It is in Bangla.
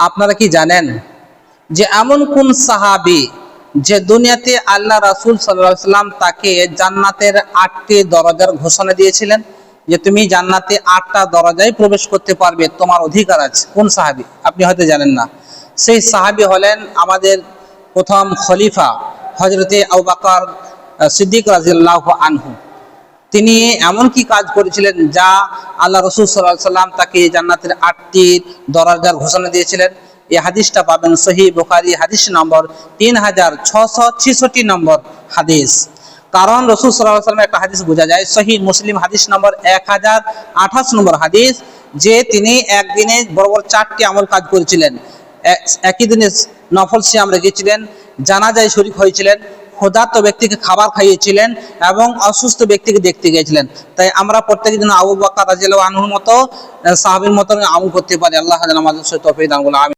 আপনারা কি জানেন যে এমন কোন সাহাবী যে দুনিয়াতে আল্লাহ রাসূল সাল্লাল্লাহু আলাইহি সাল্লাম তাকে জান্নাতের 8টি দরজার ঘোষণা দিয়েছিলেন যে তুমি জান্নাতে 8টা দরজায় প্রবেশ করতে পারবে, তোমার অধিকার আছে। কোন সাহাবী? আপনি হয়তো জানেন না। সেই সাহাবী হলেন আমাদের প্রথম খলিফা হযরতে আবু বকর সিদ্দিক রাদিয়াল্লাহু আনহু। তিনি এমন কি কাজ করেছিলেন যা আল্লাহ রাসূল সাল্লাল্লাহু আলাইহি সাল্লাম তাকে জান্নাতের 8টি দরজার ঘোষণা দিয়েছিলেন। এই হাদিসটা পাবেন সহিহ বুখারী হাদিস নম্বর 3666 নম্বর হাদিস। কারণ রাসূল সাল্লাল্লাহু আলাইহি সাল্লামের একটা হাদিস বোঝা যায়, সহিহ মুসলিম হাদিস নম্বর 1028 নম্বর হাদিস, যে তিনি একদিনে বড় বড় 4টি আমল কাজ করেছিলেন। একই দিনে নফল সিয়াম রেখেছিলেন, জানাজায় শরীক হয়েছিলেন, ক্ষুধার্ত ব্যক্তিকে খাবার খাইয়েছিলেন এবং অসুস্থ ব্যক্তিকে দেখতে গিয়েছিলেন। তাই আমরা প্রত্যেকের জন্য আবু বকর রাদিয়াল্লাহু আনহুর মতো সাহাবীর মতো আমল করতে পারি। আল্লাহ যেন আমাদের তৌফিক দান করুন।